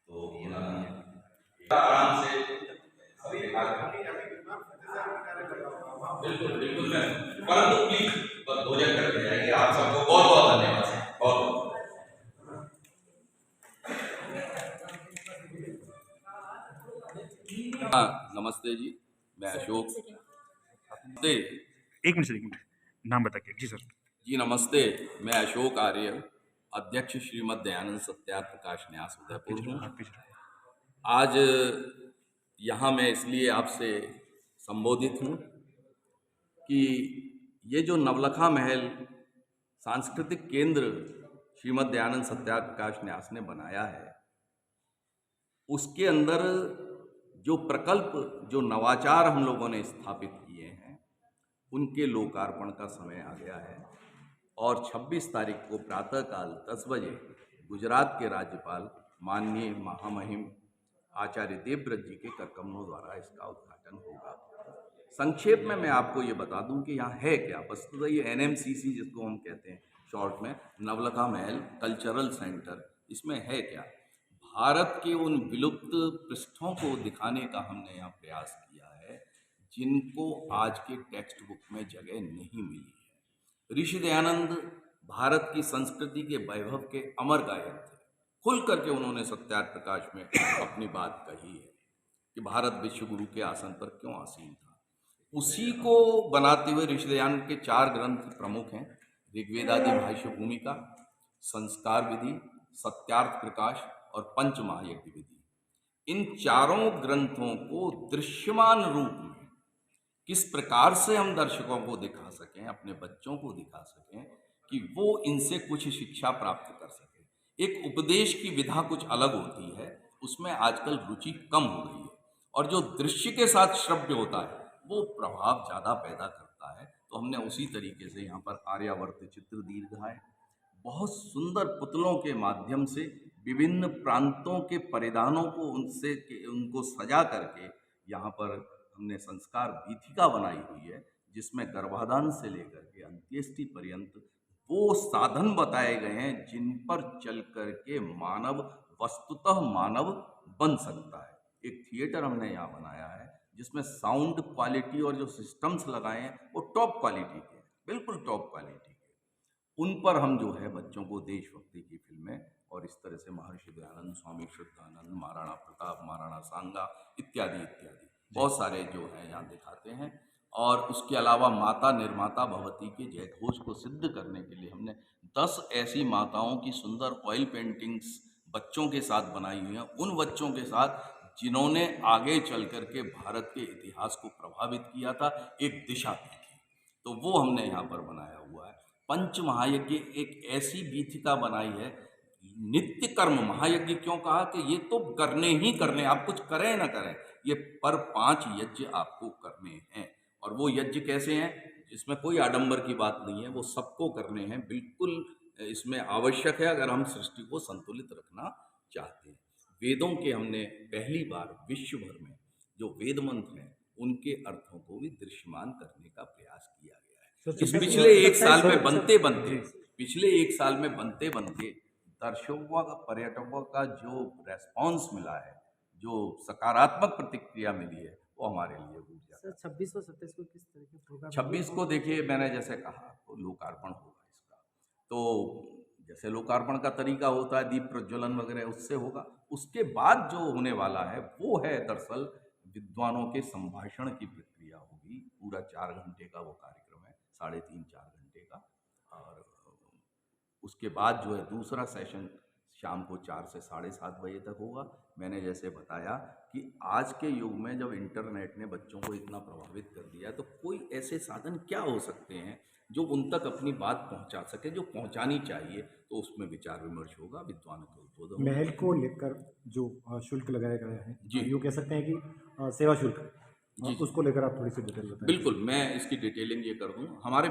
तो बोला आराम से सभी बिल्कुल बिल्कुल मैं, परंतु प्लीज भोजन करके जाएंगे। आप सबको बहुत बहुत धन्यवाद, बहुत बहुत। नमस्ते जी, मैं अशोक। एक मिनट नाम बताइए जी सर। जी नमस्ते, मैं अशोक आर्य, अध्यक्ष श्रीमद दयानंद सत्यार्थ प्रकाश न्यास उदयपुर हूँ। आज यहाँ मैं इसलिए आपसे संबोधित हूँ कि ये जो नवलखा महल सांस्कृतिक केंद्र श्रीमद दयानंद सत्यार्थ प्रकाश न्यास ने बनाया है, उसके अंदर जो प्रकल्प, जो नवाचार हम लोगों ने स्थापित किए हैं, उनके लोकार्पण का समय आ गया है। और 26 तारीख को प्रातःकाल 10 बजे गुजरात के राज्यपाल माननीय महामहिम आचार्य देवव्रत जी के करकमलों द्वारा इसका उद्घाटन होगा। संक्षेप में मैं आपको ये बता दूं कि यहाँ है क्या। वस्तुतः ये NMCC जिसको हम कहते हैं शॉर्ट में, नवलखा महल कल्चरल सेंटर, इसमें है क्या। भारत के उन विलुप्त पृष्ठों को दिखाने का हमने यहाँ प्रयास किया है जिनको आज के टेक्स्ट बुक में जगह नहीं मिली है। ऋषि दयानंद भारत की संस्कृति के वैभव के अमर गायक थे। खुल करके उन्होंने सत्यार्थ प्रकाश में अपनी बात कही है कि भारत विश्व गुरु के आसन पर क्यों आसीन था। उसी को बनाते हुए ऋषि दयानंद के 4 ग्रंथ प्रमुख हैं, ऋग्वेदादि भाष्य भूमिका, संस्कार विधि, सत्यार्थ प्रकाश और पंचमहायज्ञ विधि। इन चारों ग्रंथों को दृश्यमान रूप में किस प्रकार से हम दर्शकों को दिखा सकें, अपने बच्चों को दिखा सकें कि वो इनसे कुछ शिक्षा प्राप्त कर सकें। एक उपदेश की विधा कुछ अलग होती है, उसमें आजकल रुचि कम हो गई है, और जो दृश्य के साथ श्रव्य होता है वो प्रभाव ज़्यादा पैदा करता है। तो हमने उसी तरीके से यहाँ पर आर्यावर्त चित्र दीर्घाएं, बहुत सुंदर पुतलों के माध्यम से विभिन्न प्रांतों के परिधानों को उनको सजा करके यहाँ पर हमने संस्कार वीथिका बनाई हुई है, जिसमें गर्भाधान से लेकर के अंत्येष्टि पर्यंत वो साधन बताए गए हैं जिन पर चल करके मानव वस्तुतः मानव बन सकता है। एक थिएटर हमने यहाँ बनाया है जिसमें साउंड क्वालिटी और जो सिस्टम्स लगाए हैं वो टॉप क्वालिटी के, बिल्कुल टॉप क्वालिटी के। उन पर हम जो है बच्चों को देशभक्ति की फिल्में और इस तरह से महर्षि दयानंद, स्वामी श्रद्धानंद, महाराणा प्रताप, महाराणा सांगा इत्यादि इत्यादि बहुत सारे जो हैं यहाँ दिखाते हैं। और उसके अलावा माता निर्माता भवती के जयघोष को सिद्ध करने के लिए हमने 10 ऐसी माताओं की सुंदर ऑयल पेंटिंग्स बच्चों के साथ बनाई हुई हैं, उन बच्चों के साथ जिन्होंने आगे चल कर के भारत के इतिहास को प्रभावित किया था, एक दिशा देखी, तो वो हमने यहाँ पर बनाया हुआ है। पंच महायज्ञ एक ऐसी वीथिका बनाई है, नित्य कर्म महायज्ञ क्यों कहा कि ये तो करने ही करने, आप कुछ करें ना करें, ये पर 5 यज्ञ आपको करने हैं। और वो यज्ञ कैसे हैं, इसमें कोई आडंबर की बात नहीं है, वो सबको करने हैं, बिल्कुल इसमें आवश्यक है अगर हम सृष्टि को संतुलित रखना चाहते हैं। वेदों के हमने पहली बार विश्व भर में जो वेद मंत्र हैं उनके अर्थों को भी दृश्यमान करने का प्रयास किया गया है। इस पिछले एक साल में बनते बनते दर्शकों का, पर्यटकों का जो रेस्पॉन्स मिला है, जो सकारात्मक प्रतिक्रिया मिली है, वो हमारे लिए ऊर्जा। 26 और 27 को किस तरीके से होगा? 26 को देखिए, मैंने जैसे कहा तो लोकार्पण होगा इसका। तो जैसे लोकार्पण का तरीका होता है, दीप प्रज्वलन वगैरह, उससे होगा। उसके बाद जो होने वाला है वो है दरअसल विद्वानों के संभाषण की प्रक्रिया होगी। पूरा 4 घंटे का वो कार्यक्रम है, 3.5-4 घंटे का। और उसके बाद जो है दूसरा सेशन शाम को 4 से 7:30 बजे तक होगा। मैंने जैसे बताया कि आज के युग में जब इंटरनेट ने बच्चों को इतना प्रभावित कर दिया तो कोई ऐसे साधन क्या हो सकते हैं जो उन तक अपनी बात पहुंचा सके, जो पहुंचानी चाहिए, तो उसमें विचार विमर्श होगा, विद्वानों के उद्बोधन होगा। महल को लेकर जो शुल्क लगाया गया है, जी। यूँ कह सकते हैं कि सेवा शुल्क, जी। उसको लेकर आप थोड़ी सी डिटेल बताएं। बिल्कुल, मैं इसकी डिटेलिंग ये कर दूँ। हमारे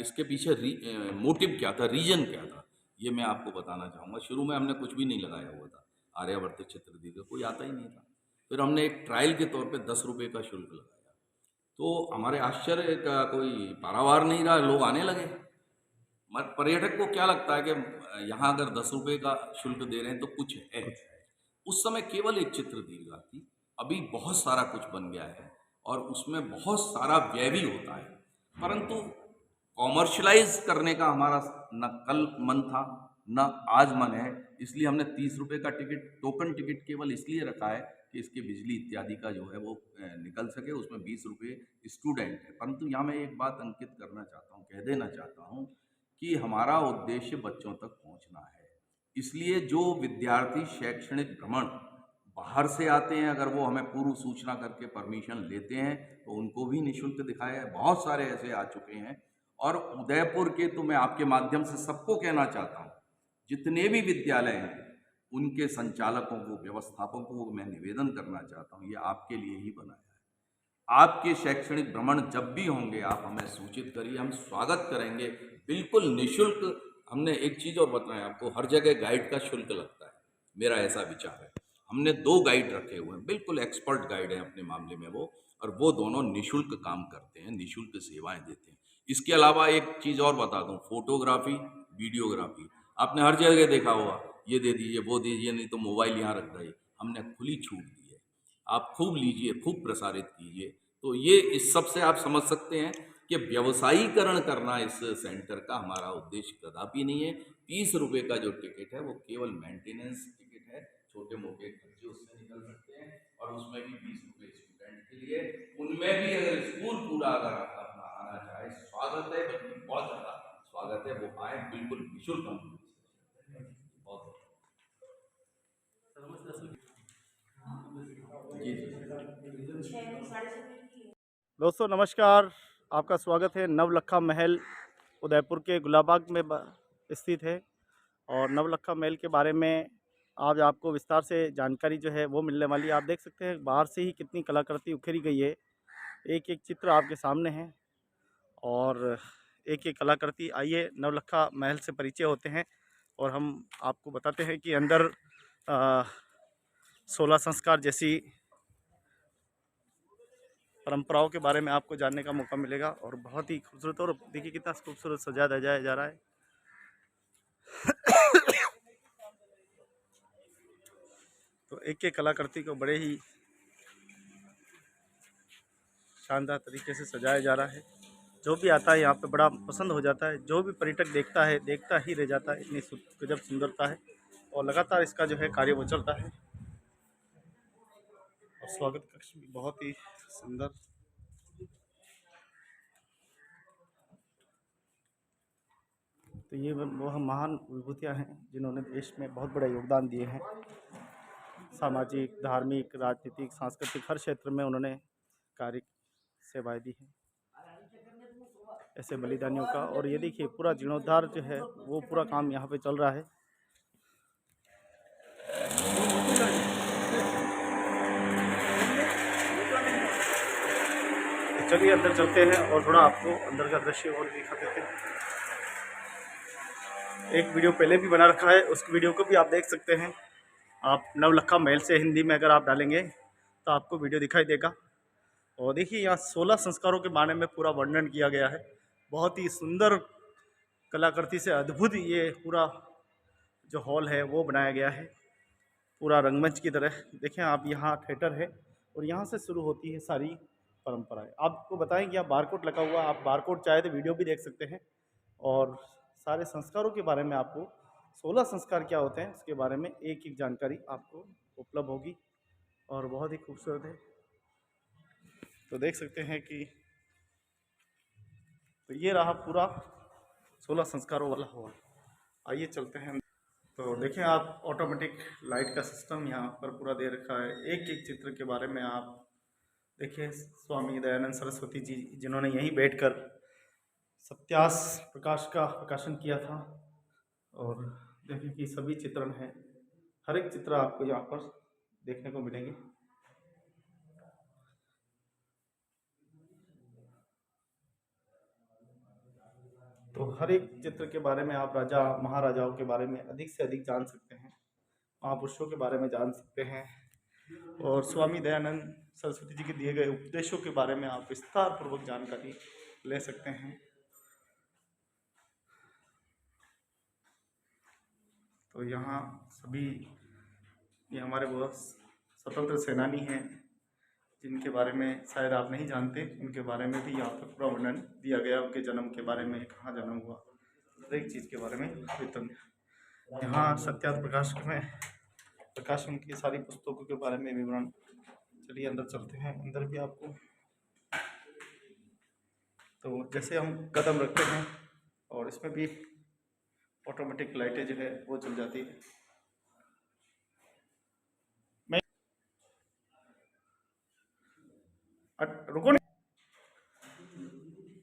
इसके पीछे मोटिव क्या था, रीजन क्या था, ये मैं आपको बताना चाहूँगा। शुरू में हमने कुछ भी नहीं लगाया हुआ था, आर्यावर्त चित्र दीर्घ कोई आता ही नहीं था। फिर हमने एक ट्रायल के तौर पे 10 रुपये का शुल्क लगाया, तो हमारे आश्चर्य का कोई पारावार नहीं रहा, लोग आने लगे। पर्यटक को क्या लगता है कि यहाँ अगर 10 रुपये का शुल्क दे रहे हैं तो कुछ है। उस समय केवल एक चित्र दीर्घा थी, अभी बहुत सारा कुछ बन गया है और उसमें बहुत सारा व्यय भी होता है, परंतु कॉमर्शलाइज करने का हमारा न कल मन था न आज मन है। इसलिए हमने 30 रुपये का टिकट, टोकन टिकट केवल इसलिए रखा है कि इसके बिजली इत्यादि का जो है वो निकल सके। उसमें 20 रुपये स्टूडेंट है। परंतु यहाँ मैं एक बात अंकित करना चाहता हूँ, कह देना चाहता हूँ कि हमारा उद्देश्य बच्चों तक पहुँचना है। इसलिए जो विद्यार्थी शैक्षणिक भ्रमण बाहर से आते हैं, अगर वो हमें पूर्व सूचना करके परमिशन लेते हैं तो उनको भी निःशुल्क दिखाया है। बहुत सारे ऐसे आ चुके हैं। और उदयपुर के तो मैं आपके माध्यम से सबको कहना चाहता हूँ, जितने भी विद्यालय हैं उनके संचालकों को, व्यवस्थापकों को मैं निवेदन करना चाहता हूँ, ये आपके लिए ही बनाया है। आपके शैक्षणिक भ्रमण जब भी होंगे आप हमें सूचित करिए, हम स्वागत करेंगे, बिल्कुल निःशुल्क। हमने एक चीज़ और बताया आपको, हर जगह गाइड का शुल्क लगता है, मेरा ऐसा विचार है। हमने 2 गाइड रखे हुए हैं, बिल्कुल एक्सपर्ट गाइड हैं अपने मामले में वो, और वो दोनों निःशुल्क काम करते हैं, निःशुल्क सेवाएं देते हैं। इसके अलावा एक चीज़ और बता दूं, फोटोग्राफी, वीडियोग्राफी आपने हर जगह देखा होगा, ये दे दीजिए, वो दीजिए, नहीं तो मोबाइल यहाँ रख दीजिए। हमने खुली छूट दी है, आप खूब लीजिए, खूब प्रसारित कीजिए। तो ये इस सब से आप समझ सकते हैं कि व्यवसायीकरण करना इस सेंटर का हमारा उद्देश्य कदापि नहीं है। 30 रुपये का जो टिकट है वो केवल मेंटेनेंस टिकट है, छोटे मोटे खर्चे उससे निकल सकते हैं, और उसमें भी 20 रुपये स्टूडेंट के लिए। उनमें भी अगर स्कूल पूरा अगर अपना आना चाहे, स्वागत है, बल्कि बहुत ज़्यादा स्वागत है, वो आए, बिल्कुल निःशुल्क हम। दोस्तों नमस्कार, आपका स्वागत है। नवलखा महल उदयपुर के गुलाबाग में स्थित है, और नवलखा महल के बारे में आज आपको विस्तार से जानकारी जो है वो मिलने वाली है। आप देख सकते हैं बाहर से ही कितनी कलाकृति उखेरी गई है, एक एक चित्र आपके सामने है और एक एक कलाकृति। आइए नवलखा महल से परिचय होते हैं और हम आपको बताते हैं कि अंदर 16 संस्कार जैसी परंपराओं के बारे में आपको जानने का मौका मिलेगा, और बहुत ही खूबसूरत, और देखिए कितना खूबसूरत सजाया जा रहा है। तो एक एक कलाकृति को बड़े ही शानदार तरीके से सजाया जा रहा है। जो भी आता है यहाँ पे बड़ा पसंद हो जाता है, जो भी पर्यटक देखता है देखता ही रह जाता है, इतनी गजब सुंदरता है। और लगातार इसका जो है कार्य वो चलता है। और स्वागत कक्ष भी बहुत ही सुंदर। तो ये वो महान विभूतियाँ हैं जिन्होंने देश में बहुत बड़ा योगदान दिए हैं। सामाजिक, धार्मिक, राजनीतिक, सांस्कृतिक हर क्षेत्र में उन्होंने कार्य सेवाएं दी हैं ऐसे बलिदानियों का। और ये देखिए पूरा जीर्णोद्धार जो है वो पूरा काम यहाँ पे चल रहा है। चलिए अंदर चलते हैं और थोड़ा आपको अंदर का दृश्य और दिखा देते हैं। एक वीडियो पहले भी बना रखा है, उस वीडियो को भी आप देख सकते हैं। आप नवलखा महल से हिंदी में अगर आप डालेंगे तो आपको वीडियो दिखाई देगा। और देखिए यहाँ 16 संस्कारों के बारे में पूरा वर्णन किया गया है। बहुत ही सुंदर कलाकृति से अद्भुत ये पूरा जो हॉल है वो बनाया गया है, पूरा रंगमंच की तरह। देखें आप, यहाँ थिएटर है और यहाँ से शुरू होती है सारी परंपराएं। आपको बताएं कि यहाँ बारकोड लगा हुआ, आप बारकोड चाहे तो वीडियो भी देख सकते हैं। और सारे संस्कारों के बारे में आपको 16 संस्कार क्या होते हैं उसके बारे में एक एक जानकारी आपको उपलब्ध होगी, और बहुत ही खूबसूरत है। तो देख सकते हैं कि तो ये रहा पूरा 16 संस्कारों वाला हॉल। आइए चलते हैं। तो देखें आप, ऑटोमेटिक लाइट का सिस्टम यहाँ पर पूरा दे रखा है। एक एक चित्र के बारे में आप देखिए। स्वामी दयानंद सरस्वती जी जिन्होंने यहीं बैठकर सत्यास प्रकाश का प्रकाशन किया था। और देखिए कि सभी चित्रण हैं, हर एक चित्र आपको यहाँ पर देखने को मिलेंगे। तो हर एक चित्र के बारे में आप राजा महाराजाओं के बारे में अधिक से अधिक जान सकते हैं, महापुरुषों के बारे में जान सकते हैं, और स्वामी दयानंद सरस्वती जी के दिए गए उपदेशों के बारे में आप विस्तार पूर्वक जानकारी ले सकते हैं। तो यहाँ सभी ये हमारे वो स्वतंत्र सेनानी हैं जिनके बारे में शायद आप नहीं जानते, उनके बारे में भी यहाँ पर पूरा वर्णन दिया गया। उनके जन्म के बारे में, कहाँ जन्म हुआ, हर एक चीज़ के बारे में विवरण। यहाँ सत्यार्थ प्रकाश में प्रकाशन की सारी पुस्तकों के बारे में विवरण। चलिए अंदर चलते हैं, अंदर भी आपको। तो जैसे हम कदम रखते हैं और इसमें भी ऑटोमेटिक लाइटें जो है वो चल जाती है। रुको नहीं।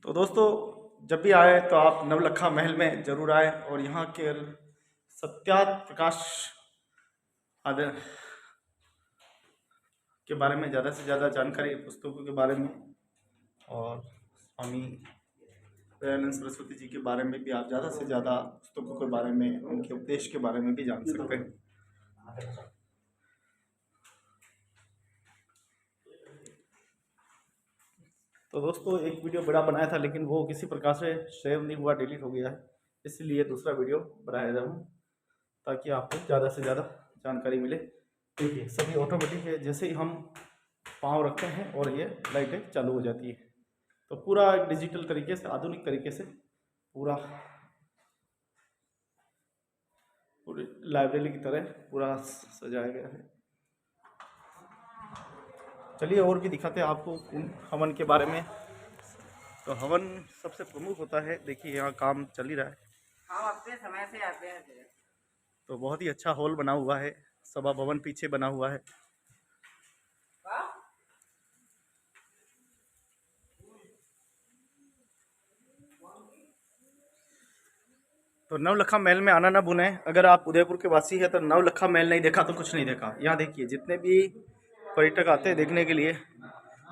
तो दोस्तों जब भी आए तो आप नवलखा महल में जरूर आए और यहाँ के सत्यार्थ प्रकाश आदि के बारे में ज़्यादा से ज़्यादा जानकारी, पुस्तकों के बारे में और स्वामी दयानंद सरस्वती जी के बारे में भी आप ज़्यादा से ज़्यादा पुस्तकों के बारे में, उनके उपदेश के बारे में भी जान सकते हैं। तो दोस्तों एक वीडियो बड़ा बनाया था लेकिन वो किसी प्रकार से शेयर नहीं हुआ, डिलीट हो गया है, इसलिए दूसरा वीडियो बनाया रहा हूँ ताकि आपको ज़्यादा से ज़्यादा जानकारी मिले। देखिए सभी ऑटोमेटिक है, जैसे ही हम पाँव रखते हैं और ये लाइटें चालू हो जाती है। तो पूरा डिजिटल तरीके से, आधुनिक तरीके से पूरी लाइब्रेरी की तरह पूरा सजाया गया है। चलिए और भी दिखाते हैं आपको हवन के बारे में। तो हवन सबसे प्रमुख होता है। देखिए यहाँ काम चल ही रहा है, हम अपने समय से आते हैं। तो बहुत ही अच्छा हॉल बना हुआ है, सभा भवन पीछे बना हुआ है। तो नवलखा महल में आना ना भूलें। अगर आप उदयपुर के वासी हैं तो नवलखा महल नहीं देखा तो कुछ नहीं देखा। यहाँ देखिए जितने भी पर्यटक आते हैं देखने के लिए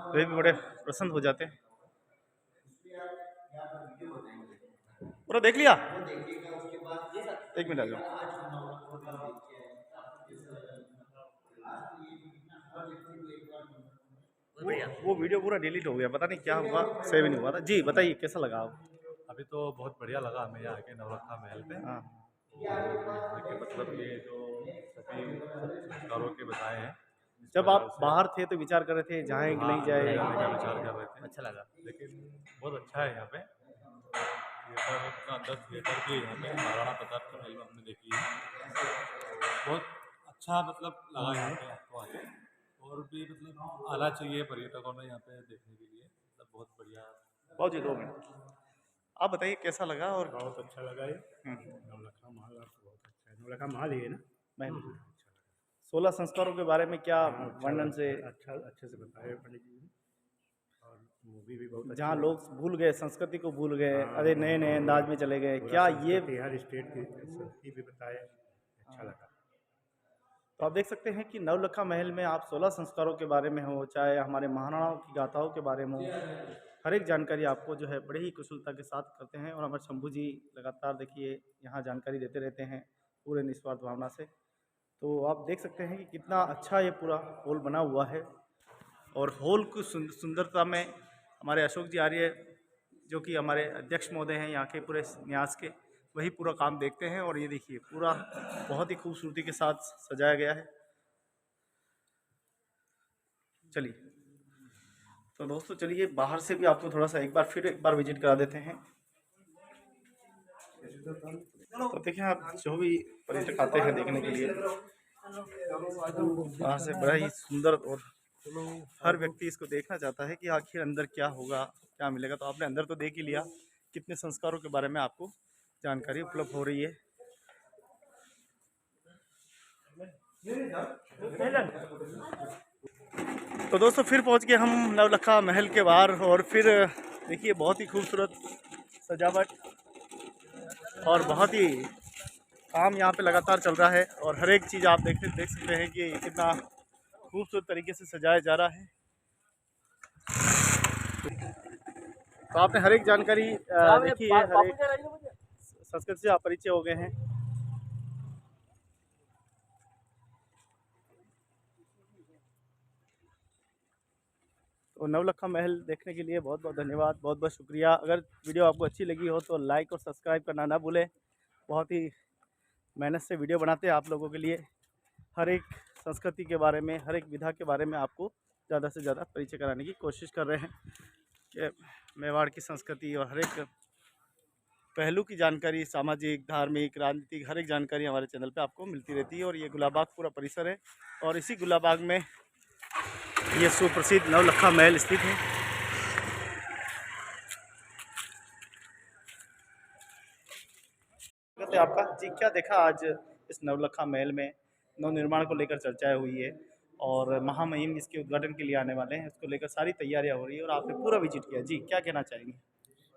वे भी बड़े प्रसन्न हो जाते हैं। पूरा देख लिया? एक मिनट आ जाओ। वो वीडियो पूरा डिलीट हो गया, पता नहीं क्या हुआ, सेव नहीं हुआ था। जी बताइए कैसा लगा आप? अभी तो बहुत बढ़िया लगा हमें यहाँ के नवलखा महल पे। हाँ, मतलब ये जो सभी संस्कारों के बताए हैं। जब आप बाहर थे तो विचार कर रहे थे जाएं कि नहीं जाए? विचार कर रहे थे, अच्छा लगा। लेकिन बहुत अच्छा है यहाँ पे। थिएटर का अंदर थिएटर भी यहाँ पे महाराणा प्रताप की फिल्म हमने देखी है, बहुत अच्छा मतलब लगा यहाँ पे आपको आके। और भी मतलब आना चाहिए पर्यटकों ने यहाँ पे देखने के लिए, मतलब बहुत बढ़िया। बहुत जी 2 मिनट आप बताइए कैसा लगा? और बहुत अच्छा लगा ये नवलखा महल, बहुत अच्छा है। नवलखा महल ही है ना? महल। 16 संस्कारों के बारे में क्या वर्णन से अच्छे से बताया पंडित जी ने। और मूवी भी बहुत जहाँ लोग भूल गए, संस्कृति को भूल गए, अरे नए नए अंदाज में चले गए। क्या ये हर स्टेट की संस्कृति भी बताए, अच्छा लगा। तो आप देख सकते हैं कि नवलखा महल में आप 16 संस्कारों के बारे में हो, चाहे हमारे महाराणाओं की गाथाओं के बारे में हो, हर एक जानकारी आपको जो है बड़े ही कुशलता के साथ करते हैं। और हमारे शंभू जी लगातार देखिए यहाँ जानकारी देते रहते हैं पूरे निस्वार्थ भावना से। तो आप देख सकते हैं कि कितना अच्छा ये पूरा हॉल बना हुआ है। और हॉल की सुंदरता में हमारे अशोक जी आर्य जो कि हमारे अध्यक्ष महोदय हैं यहाँ के पूरे न्यास के, वही पूरा काम देखते हैं। और ये देखिए पूरा बहुत ही खूबसूरती के साथ सजाया गया है। चलिए तो दोस्तों चलिए बाहर से भी आपको थोड़ा सा एक बार विजिट करा देते हैं। तो देखिए आप जो भी पर्यटक आते हैं देखने के लिए, बाहर से बड़ा ही सुंदर, और हर व्यक्ति इसको देखना चाहता है कि आखिर अंदर क्या होगा, क्या मिलेगा। तो आपने अंदर तो देख ही लिया, कितने संस्कारों के बारे में आपको जानकारी उपलब्ध हो रही है। तो दोस्तों फिर पहुंच गए हम नवलखा महल के बाहर और फिर देखिए बहुत ही खूबसूरत सजावट और बहुत ही काम यहाँ पे लगातार चल रहा है और हर एक चीज़ आप देख सकते हैं कि कितना खूबसूरत तरीके से सजाया जा रहा है। तो आपने हर एक जानकारी देखी है, हर एक संस्कृति से आप परिचय हो गए हैं। तो नवलखा महल देखने के लिए बहुत बहुत धन्यवाद, बहुत बहुत शुक्रिया। अगर वीडियो आपको अच्छी लगी हो तो लाइक और सब्सक्राइब करना ना भूलें। बहुत ही मेहनत से वीडियो बनाते हैं आप लोगों के लिए, हर एक संस्कृति के बारे में, हर एक विधा के बारे में आपको ज़्यादा से ज़्यादा परिचय कराने की कोशिश कर रहे हैं कि मेवाड़ की संस्कृति और हर एक पहलू की जानकारी, सामाजिक, धार्मिक, राजनीतिक, हर एक जानकारी हमारे चैनल पे आपको मिलती रहती है। और ये गुलाबाग पूरा परिसर है और इसी गुलाबाग में ये सुप्रसिद्ध नवलखा महल स्थित है। आपका जी, क्या देखा आज इस नवलखा महल में? नवनिर्माण को लेकर चर्चाएं हुई है और महामहिम इसके उद्घाटन के लिए आने वाले हैं, उसको लेकर सारी तैयारियां हो रही है और आपने पूरा विजिट किया। जी, क्या कहना चाहेंगे?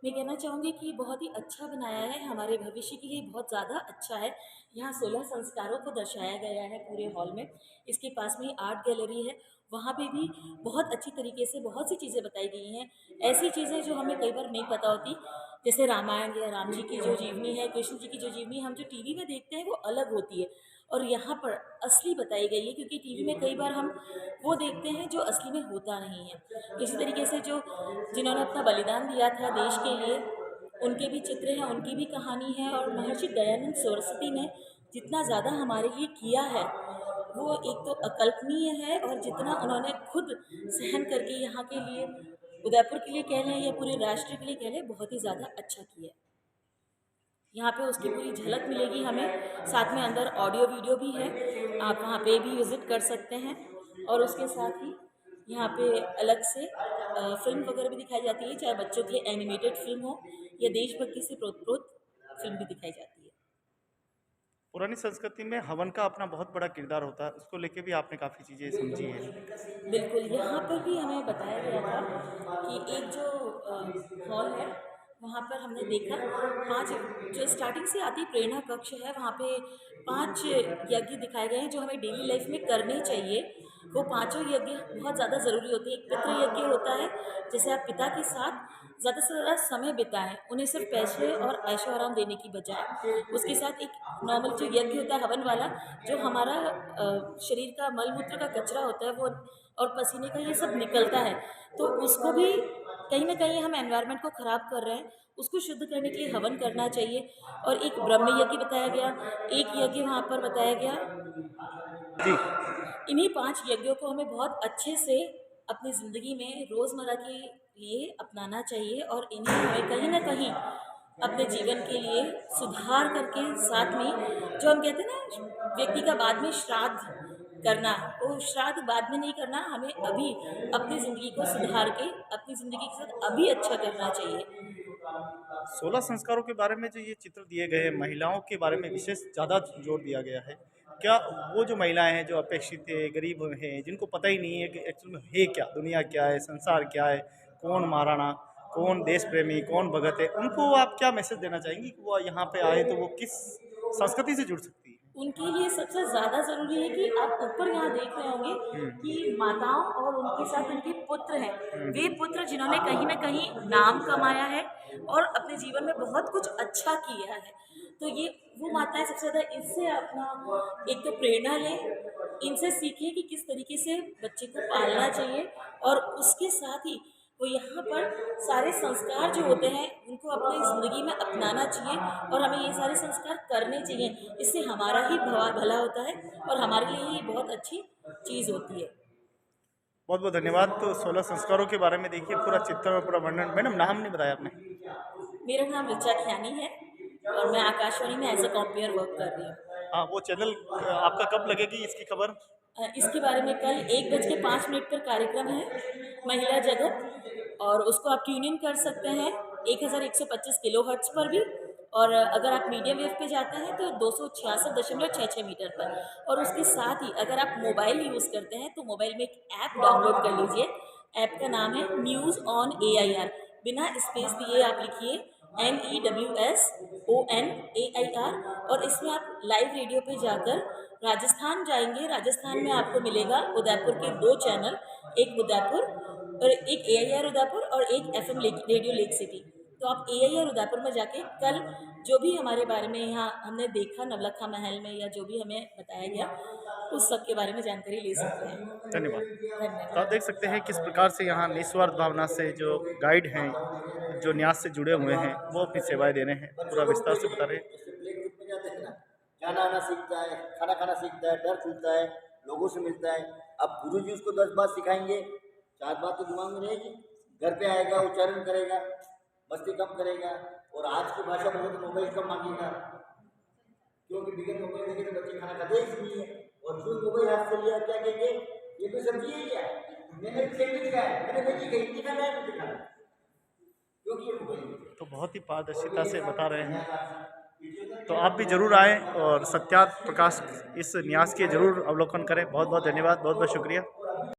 मैं कहना चाहूँगी कि बहुत ही अच्छा बनाया है, हमारे भविष्य के लिए बहुत ज़्यादा अच्छा है। यहाँ 16 संस्कारों को दर्शाया गया है पूरे हॉल में। इसके पास में ही आर्ट गैलरी है, वहाँ पे भी बहुत अच्छी तरीके से बहुत सी चीज़ें बताई गई हैं। ऐसी चीज़ें जो हमें कई बार नहीं पता होती, जैसे रामायण या राम जी की जो जीवनी है, कृष्ण जी की जो जीवनी हम जो टीवी में देखते हैं वो अलग होती है और यहाँ पर असली बताई गई है। क्योंकि टीवी में कई बार हम वो देखते हैं जो असली में होता नहीं है। इसी तरीके से जो जिन्होंने अपना बलिदान दिया था देश के लिए, उनके भी चित्र हैं, उनकी भी कहानी है। और महर्षि दयानंद सरस्वती ने जितना ज़्यादा हमारे लिए किया है वो एक तो अकल्पनीय है, और जितना उन्होंने खुद सहन करके यहाँ के लिए, उदयपुर के लिए कह लें या पूरे राष्ट्र के लिए कह लें, बहुत ही ज़्यादा अच्छा किया है। यहाँ पे उसकी पूरी झलक मिलेगी हमें। साथ में अंदर ऑडियो वीडियो भी है, आप वहाँ पे भी विज़िट कर सकते हैं। और उसके साथ ही यहाँ पे अलग से फिल्म वगैरह भी दिखाई जाती है, चाहे बच्चों की एनिमेटेड फिल्म हो या देशभक्ति से प्रोत फिल्म भी दिखाई जाती है। पुरानी संस्कृति में हवन का अपना बहुत बड़ा किरदार होता है, उसको लेके भी आपने काफ़ी चीज़ें समझी है। बिल्कुल, यहाँ पर भी हमें बताया गया था कि एक जो हॉल है वहाँ पर हमने देखा 5 जो स्टार्टिंग से आती प्रेरणा कक्ष है, वहाँ पे 5 यज्ञ दिखाए गए हैं जो हमें डेली लाइफ में करने चाहिए। वो 5 यज्ञ बहुत ज़्यादा ज़रूरी होते हैं। एक पितृ यज्ञ होता है, जैसे आप पिता के साथ ज़्यादा से ज़्यादा समय बिताएं, उन्हें सिर्फ पैसे और ऐशो आराम देने की बजाय। उसके साथ एक नॉर्मल जो यज्ञ होता है हवन वाला, जो हमारा शरीर का मल मूत्र का कचरा होता है वो और पसीने का ये सब निकलता है, तो उसको भी कहीं ना कहीं हम एनवायरनमेंट को ख़राब कर रहे हैं, उसको शुद्ध करने के लिए हवन करना चाहिए। और एक ब्रह्म यज्ञ बताया गया, एक यज्ञ वहाँ पर बताया गया जी। इन्हीं 5 यज्ञों को हमें बहुत अच्छे से अपनी ज़िंदगी में रोज़मर्रा के लिए अपनाना चाहिए और इन्हें हमें कहीं ना कहीं अपने जीवन के लिए सुधार करके, साथ में जो हम कहते हैं ना व्यक्ति का बाद में श्राद्ध करना, वो श्राद्ध बाद में नहीं करना, हमें अभी अपनी ज़िंदगी को सुधार के अपनी ज़िंदगी के साथ अभी अच्छा करना चाहिए। 16 संस्कारों के बारे में जो ये चित्र दिए गए हैं, महिलाओं के बारे में विशेष ज़्यादा जोर दिया गया है। क्या वो जो महिलाएं हैं जो अपेक्षित है, गरीब हैं, जिनको पता ही नहीं है कि एक्चुअल में है क्या, दुनिया क्या है, संसार क्या है, कौन महाराणा, कौन देश प्रेमी, कौन भगत है, उनको आप क्या मैसेज देना चाहेंगी कि वो यहाँ पे आए तो वो किस संस्कृति से जुड़ सकती है? उनके लिए सबसे ज़्यादा ज़रूरी है कि आप ऊपर यहाँ देख रहे होंगे कि माताओं और उनके साथ उनके पुत्र हैं, वे पुत्र जिन्होंने कहीं ना कहीं नाम कमाया है और अपने जीवन में बहुत कुछ अच्छा किया है। तो ये वो माताएं सबसे ज़्यादा इससे अपना एक तो प्रेरणा लें, इनसे सीखें कि किस तरीके से बच्चे को पालना चाहिए, और उसके साथ ही वो यहाँ पर सारे संस्कार जो होते हैं उनको अपनी ज़िंदगी में अपनाना चाहिए और हमें ये सारे संस्कार करने चाहिए। इससे हमारा ही भला होता है और हमारे लिए ये बहुत अच्छी चीज़ होती है। बहुत बहुत धन्यवाद। तो 16 संस्कारों के बारे में देखिए पूरा चित्र और पूरा वर्णन। मैडम नाम नहीं बताया आपने? मेरा नाम ऋचा ख्यानी है और मैं आकाशवाणी में एज ए कॉम्पेयर वर्क कर रही हूँ। हाँ, वो चैनल आपका कब लगेगी इसकी खबर? इसके बारे में कल 1:05 पर कार्यक्रम है महिला जगत, और उसको आप ट्यून इन कर सकते हैं 1125 किलोहर्ट्ज़ पर भी और अगर आप मीडियम वेव पे जाते हैं तो 266.66 मीटर पर। और उसके साथ ही अगर आप मोबाइल यूज़ करते हैं तो मोबाइल में एक ऐप डाउनलोड कर लीजिए। ऐप का नाम है न्यूज़ ऑन AIR। बिना स्पेस दिए आप लिखिए NEWSONAIR और इसमें आप लाइव रेडियो पे जाकर राजस्थान जाएंगे। राजस्थान में आपको मिलेगा उदयपुर के 2 चैनल, एक उदयपुर और एक AIR उदयपुर और एक FM रेडियो लेक सिटी। तो आप AIR उदयपुर में जाके कल जो भी हमारे बारे में यहाँ हमने देखा नवलखा महल में या जो भी हमें बताया गया उस सब के बारे में जानकारी ले सकते हैं। धन्यवाद। तो आप देख सकते हैं किस प्रकार से यहाँ निस्वार्थ भावना से जो गाइड हैं, जो न्यास से जुड़े हुए हैं, वो अपनी सेवाएं दे रहे हैं। पूरा विस्तार से बता रहे हैं। जाना आना सीखता है, खाना खाना सीखता है, डर छूटता है, लोगों से मिलता है। अब गुरुजी उसको 10 बात सिखाएंगे, 4 बात तो दिमाग में रहेगी। घर पे आएगा, उच्चारण करेगा, मस्ती कम करेगा और आज की भाषा में तो मोबाइल कम मांगेगा, क्योंकि बिगड़ मोबाइल देखे तो बच्चे खाना खाते ही नहीं है। और जो मोबाइल हाथ से लिया क्या कहेंगे, ये कोई सब्जी है क्या? मैंने सैंडविच खाया, मैंने मैगी खाई, नहीं खाना है मुझे खाना, क्योंकि ये मोबाइल। तो बहुत ही पारदर्शिता से बता रहे हैं। तो आप भी जरूर आएँ और सत्यार्थ प्रकाश इस न्यास के जरूर अवलोकन करें। बहुत बहुत धन्यवाद, बहुत बहुत शुक्रिया।